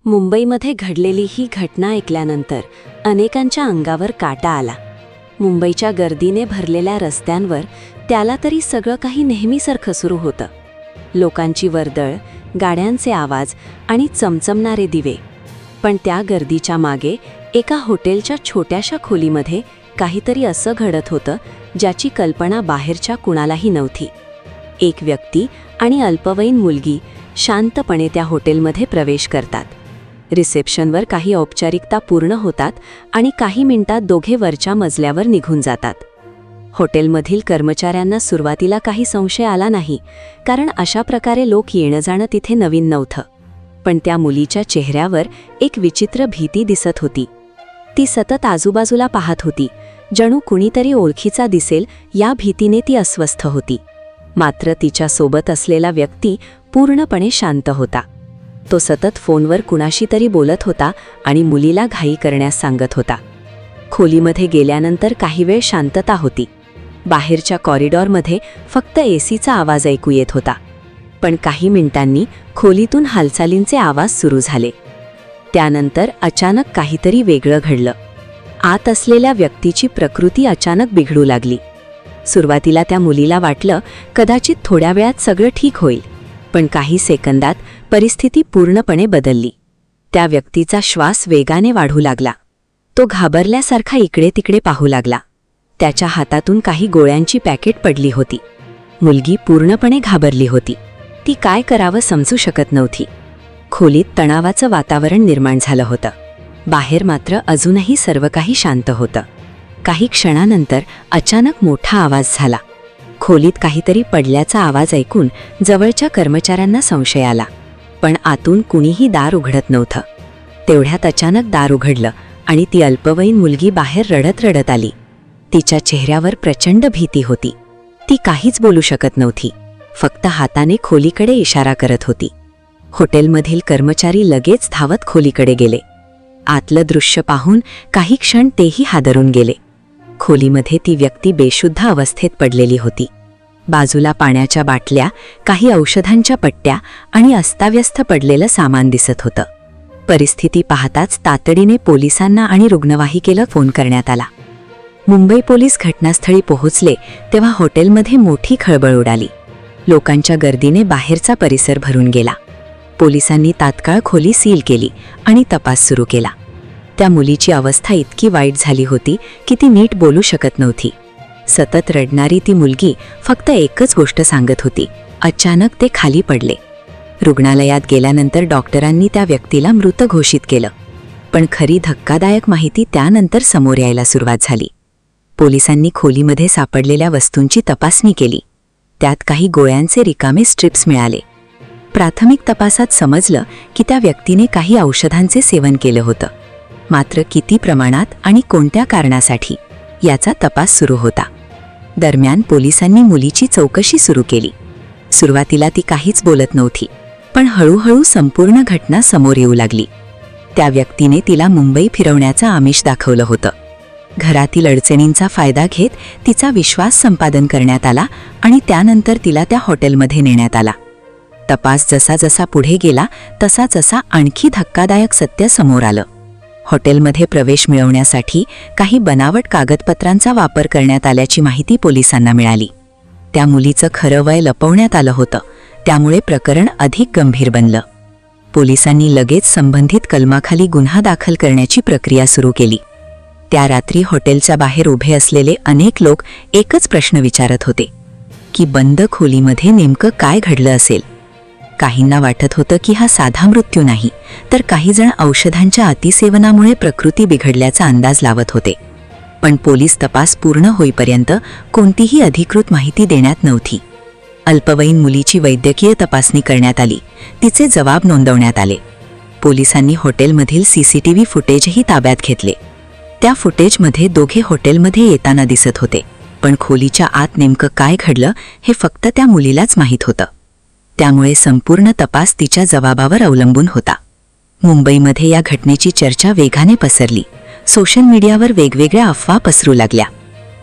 मुंबईमध्ये घडलेली ही घटना ऐकल्यानंतर अनेकांच्या अंगावर काटा आला. मुंबईच्या गर्दीने भरलेल्या रस्त्यांवर त्याला तरी सगळं काही नेहमीसारखं सुरू होतं. लोकांची वर्दळ, गाड्यांचे आवाज आणि चमचमणारे दिवे. पण त्या गर्दीच्या मागे एका हॉटेलच्या छोट्याशा खोलीमध्ये काहीतरी असं घडत होतं ज्याची कल्पना बाहेरच्या कुणालाही नव्हती. एक व्यक्ती आणि अल्पवयीन मुलगी शांतपणे त्या हॉटेलमध्ये प्रवेश करतात. रिसेप्शनवर काही औपचारिकता पूर्ण होतात आणि काही मिनिटात दोघे वरच्या मजल्यावर निघून जातात. हॉटेलमधील कर्मचाऱ्यांना सुरुवातीला काही संशय आला नाही, कारण अशा प्रकारे लोक येणं जाणं तिथे नवीन नव्हतं. पण त्या मुलीच्या चेहऱ्यावर एक विचित्र भीती दिसत होती. ती सतत आजूबाजूला पाहत होती, जणू कुणीतरी ओळखीचा दिसेल या भीतीने ती अस्वस्थ होती. मात्र तिच्यासोबत असलेला व्यक्ती पूर्णपणे शांत होता. तो सतत फोनवर कुणाशी तरी बोलत होता आणि मुलीला घाई करण्यास सांगत होता. खोलीमध्ये गेल्यानंतर काही वेळ शांतता होती. बाहेरच्या कॉरिडॉरमध्ये फक्त एसीचा आवाज ऐकू येत होता. पण काही मिनिटांनी खोलीतून हालचालींचे आवाज सुरू झाले. त्यानंतर अचानक काहीतरी वेगळं घडलं. आत असलेल्या व्यक्तीची प्रकृती अचानक बिघडू लागली. सुरुवातीला त्या मुलीला वाटलं कदाचित थोड्या वेळात सगळं ठीक होईल, पण काही सेकंदात परिस्थिती पूर्णपणे बदलली. त्या व्यक्तीचा श्वास वेगाने वाढू लागला. तो घाबरल्यासारखा इकडे तिकडे पाहू लागला. त्याच्या हातातून काही गोळ्यांची पॅकेट पडली होती. मुलगी पूर्णपणे घाबरली होती. ती काय करावं समजू शकत नव्हती. खोलीत तणावाचं वातावरण निर्माण झालं होतं. बाहेर मात्र अजूनही सर्व काही शांत होतं. काही क्षणानंतर अचानक मोठा आवाज झाला. खोलीत काहीतरी पडल्याचा आवाज ऐकून जवळच्या कर्मचाऱ्यांना संशय आला, पण आतून कुणीही दार उघडत नव्हतं. तेवढ्यात अचानक दार उघडलं आणि ती अल्पवयीन मुलगी बाहेर रडत रडत आली. तिच्या चेहऱ्यावर प्रचंड भीती होती. ती काहीच बोलू शकत नव्हती, फक्त हाताने खोलीकडे इशारा करत होती. हॉटेलमधील कर्मचारी लगेच धावत खोलीकडे गेले. आतलं दृश्य पाहून काही क्षण तेही हादरून गेले. खोलीमध्ये ती व्यक्ती बेशुद्ध अवस्थेत पडलेली होती. बाजूला पाण्याच्या बाटल्या, काही औषधांच्या पट्ट्या आणि अस्ताव्यस्त पडलेलं सामान दिसत होतं. परिस्थिती पाहताच तातडीने पोलिसांना आणि रुग्णवाहिकेला फोन करण्यात आला. मुंबई पोलीस घटनास्थळी पोहोचले तेव्हा हॉटेलमध्ये मोठी खळबळ उडाली. लोकांच्या गर्दीने बाहेरचा परिसर भरून गेला. पोलिसांनी तात्काळ खोली सील केली आणि तपास सुरू केला. त्या मुलीची अवस्था इतकी वाईट झाली होती की ती नीट बोलू शकत नव्हती. सतत रडणारी ती मुलगी फक्त एकच गोष्ट सांगत होती, अचानक ते खाली पडले. रुग्णालयात गेल्यानंतर डॉक्टरांनी त्या व्यक्तीला मृत घोषित केलं. पण खरी धक्कादायक माहिती त्यानंतर समोर यायला सुरुवात झाली. पोलिसांनी खोलीमध्ये सापडलेल्या वस्तूंची तपासणी केली. त्यात काही गोळ्यांचे रिकामे स्ट्रिप्स मिळाले. प्राथमिक तपासात समजलं की त्या व्यक्तीने काही औषधांचे सेवन केलं होतं. मात्र किती प्रमाणात आणि कोणत्या कारणासाठी याचा तपास सुरू होता. दरम्यान पोलिसांनी मुलीची चौकशी सुरू केली. सुरुवातीला ती काहीच बोलत नव्हती, पण हळूहळू संपूर्ण घटना समोर येऊ लागली. त्या व्यक्तीने तिला मुंबई फिरवण्याचं आमिष दाखवलं होतं. घरातील अडचणींचा फायदा घेत तिचा विश्वास संपादन करण्यात आला आणि त्यानंतर तिला त्या हॉटेलमध्ये नेण्यात आला. तपास जसा जसा पुढे गेला तसा आणखी धक्कादायक सत्य समोर आलं. हॉटेलमध्ये प्रवेश मिळवण्यासाठी काही बनावट कागदपत्रांचा वापर करण्यात आल्याची माहिती पोलिसांना मिळाली. त्या मुलीचं खरं वय लपवण्यात आलं होतं, त्यामुळे प्रकरण अधिक गंभीर बनलं. पोलिसांनी लगेच संबंधित कलमाखाली गुन्हा दाखल करण्याची प्रक्रिया सुरू केली. त्या रात्री हॉटेलच्या बाहेर उभे असलेले अनेक लोक एकच प्रश्न विचारत होते की बंद खोलीमध्ये नेमकं काय घडलं असेल. काहींना वाटत होतं की हा साधा मृत्यू नाही, तर काही जण औषधांच्या अतिसेवनामुळे प्रकृती बिघडल्याचा अंदाज लावत होते. पण पोलीस तपास पूर्ण होईपर्यंत कोणतीही अधिकृत माहिती देण्यात नव्हती. अल्पवयीन मुलीची वैद्यकीय तपासणी करण्यात आली. तिचे जबाब नोंदवण्यात आले. पोलिसांनी हॉटेलमधील सीसीटीव्ही फुटेजही ताब्यात घेतले. त्या फुटेजमध्ये दोघे हॉटेलमध्ये येताना दिसत होते, पण खोलीच्या आत नेमकं काय घडलं हे फक्त त्या मुलीलाच माहीत होतं. त्यामुळे संपूर्ण तपास तिच्या जबाबावर अवलंबून होता. मुंबईमध्ये या घटनेची चर्चा वेगाने पसरली. सोशल मीडियावर वेगवेगळ्या अफवा पसरू लागल्या.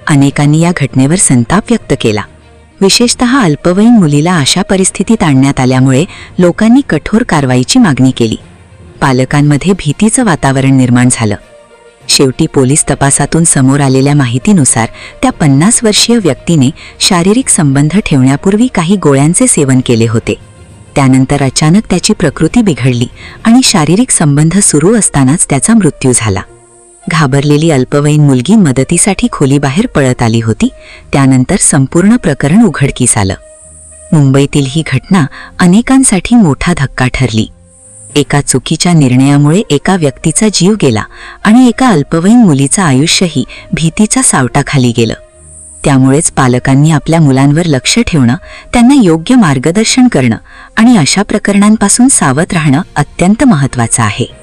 अनेकांनी या घटनेवर संताप व्यक्त केला. विशेषतः अल्पवयीन मुलीला अशा परिस्थितीत आणण्यात आल्यामुळे लोकांनी कठोर कारवाईची मागणी केली. पालकांमध्ये भीतीचं वातावरण निर्माण झालं. शेवटी पोलीस तपासातून समोर आलेल्या माहितीनुसार त्या 50 वर्षीय व्यक्तीने शारीरिक संबंध ठेवण्यापूर्वी काही गोळ्यांचे सेवन केले होते. त्यानंतर अचानक त्याची प्रकृती बिघडली आणि शारीरिक संबंध सुरू असतानाच त्याचा मृत्यू झाला. घाबरलेली अल्पवयीन मुलगी मदतीसाठी खोलीबाहेर पळत आली होती. त्यानंतर संपूर्ण प्रकरण उघडकीस आलं. मुंबईतील ही घटना अनेकांसाठी मोठा धक्का ठरली. एका चुकीच्या निर्णयामुळे एका व्यक्तीचा जीव गेला आणि एका अल्पवयीन मुलीचं आयुष्यही भीतीच्या सावटाखाली गेलं. त्यामुळेच पालकांनी आपल्या मुलांवर लक्ष ठेवणं, त्यांना योग्य मार्गदर्शन करणं आणि अशा प्रकरणांपासून सावध राहणं अत्यंत महत्त्वाचं आहे.